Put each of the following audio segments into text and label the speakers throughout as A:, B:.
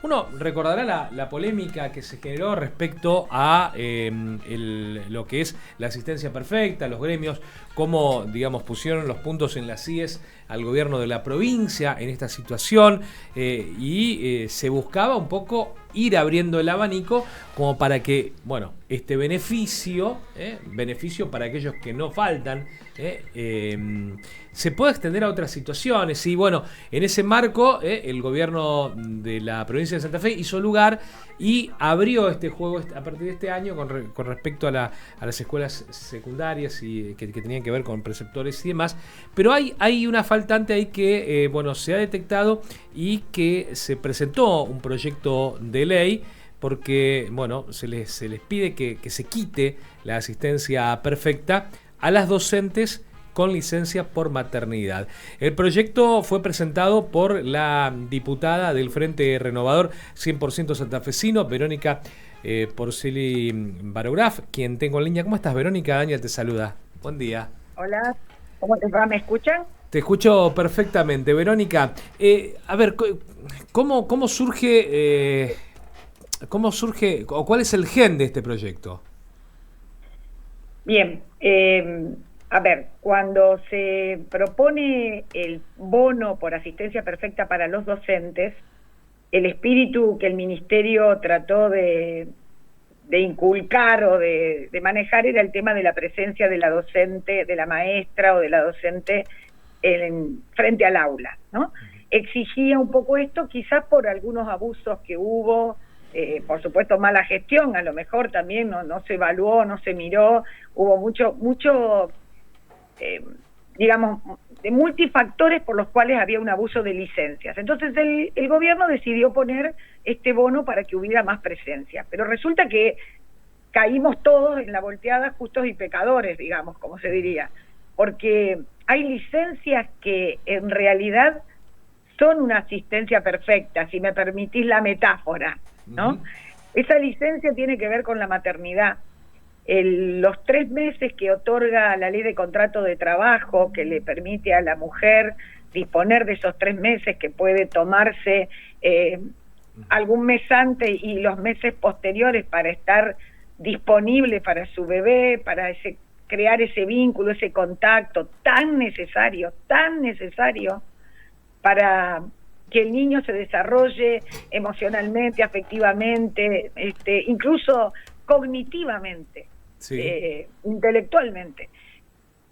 A: Uno recordará la polémica que se generó respecto a lo que es la asistencia perfecta, los gremios, cómo, digamos, pusieron los puntos en las IES al gobierno de la provincia en esta situación y se buscaba un poco ir abriendo el abanico como para que, bueno, este beneficio para aquellos que no faltan, se pueda extender a otras situaciones. Y bueno, en ese marco, el gobierno de la provincia de Santa Fe hizo lugar y abrió este juego a partir de este año con respecto a las escuelas secundarias y que tenían que ver con preceptores y demás. Pero hay una faltante ahí que bueno, se ha detectado y que se presentó un proyecto de ley porque bueno, se les pide que se quite la asistencia perfecta a las docentes con licencia por maternidad. El proyecto fue presentado por la diputada del Frente Renovador 100% santafesino, Verónica Porceli Barograf, quien tengo en línea. ¿Cómo estás, Verónica? Daniel te saluda. Buen día.
B: Hola, ¿cómo te va? ¿Me escuchan?
A: Te escucho perfectamente, Verónica. A ver, ¿cómo surge o cuál es el gen de este proyecto?
B: Bien, a ver, cuando se propone el bono por asistencia perfecta para los docentes, el espíritu que el ministerio trató de inculcar o de manejar era el tema de la presencia de la docente, de la maestra o de la docente frente al aula, ¿no? Exigía un poco esto, quizás por algunos abusos que hubo, por supuesto mala gestión, a lo mejor también no se evaluó, no se miró, hubo mucho digamos, de multifactores por los cuales había un abuso de licencias. Entonces el gobierno decidió poner este bono para que hubiera más presencia, pero resulta que caímos todos en la volteada, justos y pecadores, digamos, como se diría, porque hay licencias que en realidad son una asistencia perfecta, si me permitís la metáfora, ¿no? Esa licencia tiene que ver con la maternidad. Los 3 meses que otorga la ley de contrato de trabajo, que le permite a la mujer disponer de esos 3 meses, que puede tomarse algún mes antes y los meses posteriores para estar disponible para su bebé, para crear ese vínculo, ese contacto tan necesario para que el niño se desarrolle emocionalmente, afectivamente, incluso cognitivamente, sí, intelectualmente.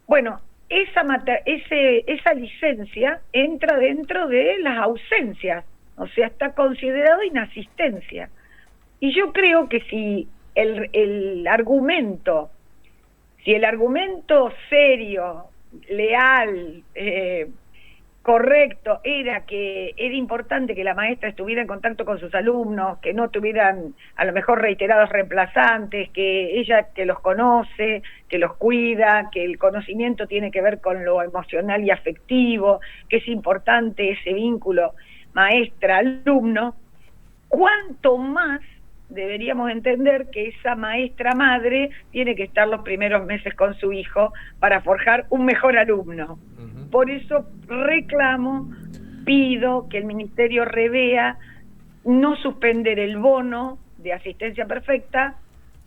B: Bueno, esa licencia entra dentro de las ausencias, o sea, está considerado inasistencia. Y yo creo que si el argumento serio, leal, correcto, era que era importante que la maestra estuviera en contacto con sus alumnos, que no tuvieran a lo mejor reiterados reemplazantes, que ella que los conoce, que los cuida, que el conocimiento tiene que ver con lo emocional y afectivo, que es importante ese vínculo maestra-alumno. ¿Cuánto más deberíamos entender que esa maestra madre tiene que estar los primeros meses con su hijo para forjar un mejor alumno? Por eso pido que el ministerio revea no suspender el bono de asistencia perfecta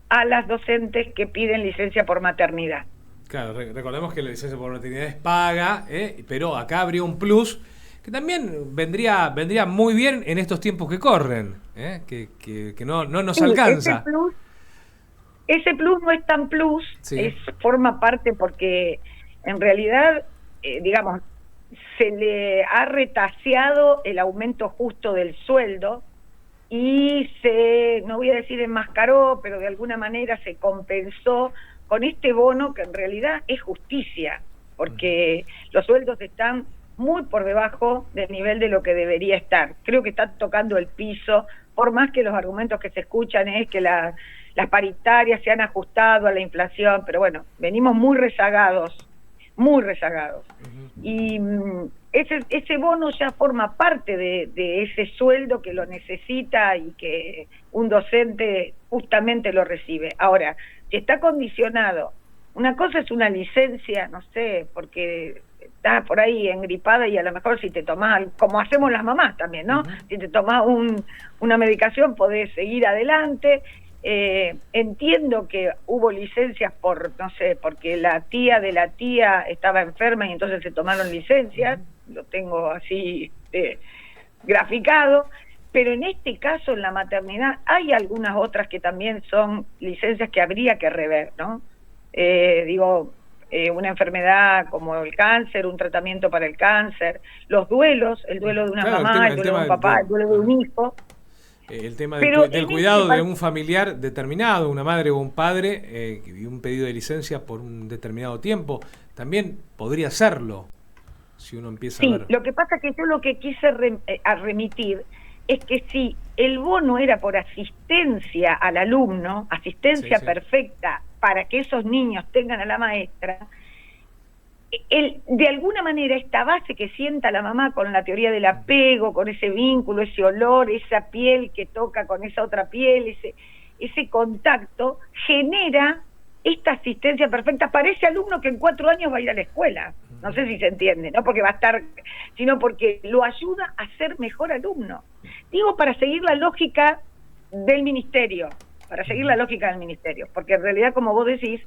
B: a las docentes que piden licencia por maternidad.
A: Claro, recordemos que la licencia por maternidad es paga, pero acá habría un plus que también vendría muy bien en estos tiempos que corren, que no nos alcanza.
B: Ese plus no es tan plus, sí, forma parte porque en realidad, digamos, se le ha retaseado el aumento justo del sueldo y no voy a decir enmascaró, pero de alguna manera se compensó con este bono que en realidad es justicia, porque los sueldos están muy por debajo del nivel de lo que debería estar. Creo que está tocando el piso, por más que los argumentos que se escuchan es que las paritarias se han ajustado a la inflación, pero bueno, venimos muy rezagados. Y ese bono ya forma parte de ese sueldo que lo necesita y que un docente justamente lo recibe. Ahora, si está condicionado, una cosa es una licencia, no sé, porque estás por ahí engripada y a lo mejor si te tomás, como hacemos las mamás también, ¿no? Si te tomás una medicación podés seguir adelante. Entiendo que hubo licencias por, no sé, porque la tía de la tía estaba enferma y entonces se tomaron licencias, lo tengo así graficado, pero en este caso en la maternidad hay algunas otras que también son licencias que habría que rever, ¿no? Una enfermedad como el cáncer, un tratamiento para el cáncer, los duelos, el duelo de una mamá, el duelo de un papá, el duelo de un hijo.
A: El tema del
B: Pero
A: cuidado de un familiar determinado, una madre o un padre, y un pedido de licencia por un determinado tiempo, también podría serlo, si uno empieza a ver.
B: Sí, lo que pasa es que yo lo que quise remitir es que si el bono era por asistencia al alumno, asistencia perfecta para que esos niños tengan a la maestra, de alguna manera esta base que sienta la mamá con la teoría del apego, con ese vínculo, ese olor, esa piel que toca con esa otra piel, ese contacto, genera esta asistencia perfecta para ese alumno que en 4 años va a ir a la escuela. No sé si se entiende, no porque va a estar, sino porque lo ayuda a ser mejor alumno. Digo, para seguir la lógica del ministerio, porque en realidad, como vos decís,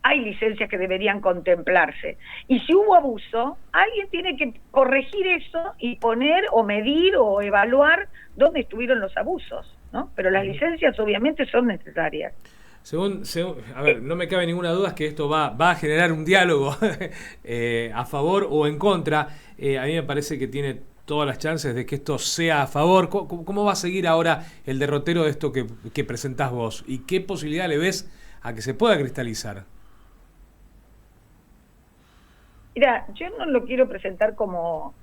B: hay licencias que deberían contemplarse. Y si hubo abuso, alguien tiene que corregir eso y poner o medir o evaluar dónde estuvieron los abusos, ¿no? Pero las licencias obviamente son necesarias.
A: A ver, no me cabe ninguna duda que esto va a generar un diálogo a favor o en contra. A mí me parece que tiene todas las chances de que esto sea a favor. ¿Cómo va a seguir ahora el derrotero de esto que presentás vos? ¿Y qué posibilidad le ves a que se pueda cristalizar?
B: Mira, yo no lo quiero presentar como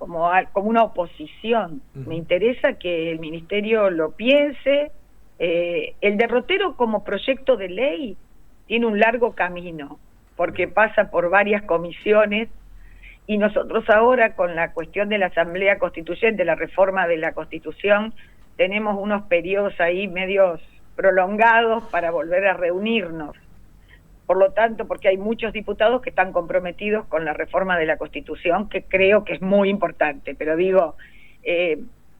B: una oposición. Me interesa que el ministerio lo piense. El derrotero como proyecto de ley tiene un largo camino, porque pasa por varias comisiones, y nosotros ahora con la cuestión de la Asamblea Constituyente, la reforma de la Constitución, tenemos unos periodos ahí medios prolongados para volver a reunirnos. Por lo tanto, porque hay muchos diputados que están comprometidos con la reforma de la Constitución, que creo que es muy importante, pero digo,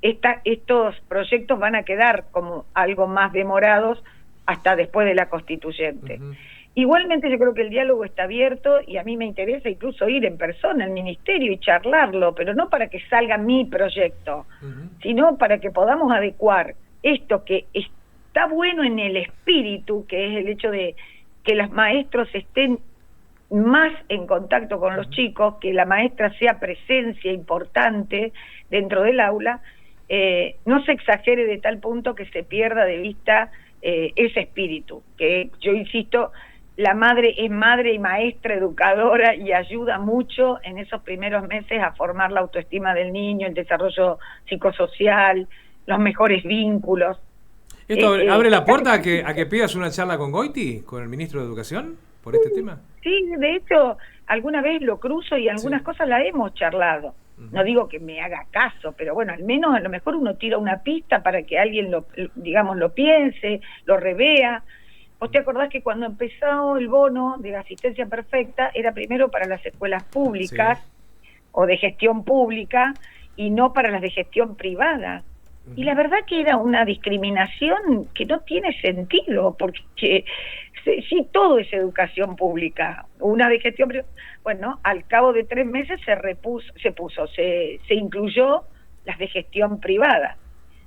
B: estos proyectos van a quedar como algo más demorados hasta después de la Constituyente. Igualmente yo creo que el diálogo está abierto y a mí me interesa incluso ir en persona al ministerio y charlarlo, pero no para que salga mi proyecto, sino para que podamos adecuar esto que está bueno en el espíritu, que es el hecho de que los maestros estén más en contacto con los chicos, que la maestra sea presencia importante dentro del aula, no se exagere de tal punto que se pierda de vista ese espíritu, que yo insisto, la madre es madre y maestra, educadora, y ayuda mucho en esos primeros meses a formar la autoestima del niño, el desarrollo psicosocial, los mejores vínculos.
A: ¿Esto abre la puerta a que pidas una charla con Goiti, con el ministro de Educación, por este tema?
B: Sí, de hecho, alguna vez lo cruzo y algunas cosas la hemos charlado. No digo que me haga caso, pero bueno, al menos a lo mejor uno tira una pista para que alguien lo piense, lo revea. ¿Vos te acordás que cuando empezó el bono de la asistencia perfecta era primero para las escuelas públicas o de gestión pública y no para las de gestión privada? Y la verdad que era una discriminación que no tiene sentido, porque si todo es educación pública, una de gestión privada, bueno, al cabo de 3 meses se incluyó las de gestión privada.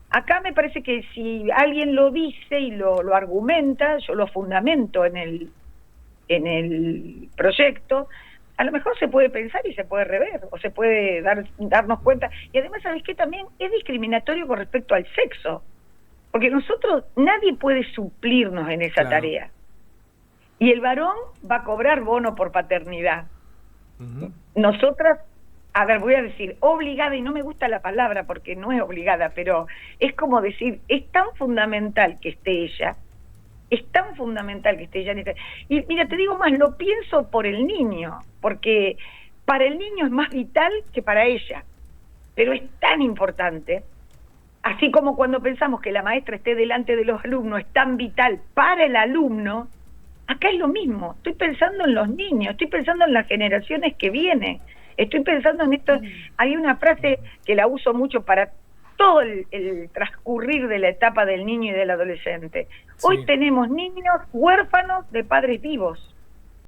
B: Acá me parece que si alguien lo dice y lo argumenta, yo lo fundamento en el proyecto, a lo mejor se puede pensar y se puede rever, o se puede darnos cuenta. Y además, ¿sabes qué? También es discriminatorio con respecto al sexo, porque nadie puede suplirnos en esa tarea. Y el varón va a cobrar bono por paternidad. Nosotras, a ver, voy a decir obligada, y no me gusta la palabra porque no es obligada, pero es como decir, es tan fundamental que esté ella, y mira, te digo más, lo pienso por el niño, porque para el niño es más vital que para ella, pero es tan importante, así como cuando pensamos que la maestra esté delante de los alumnos es tan vital para el alumno. Acá es lo mismo, estoy pensando en los niños, estoy pensando en las generaciones que vienen, Estoy pensando en esto, hay una frase que la uso mucho para todo el transcurrir de la etapa del niño y del adolescente. Hoy tenemos niños huérfanos de padres vivos.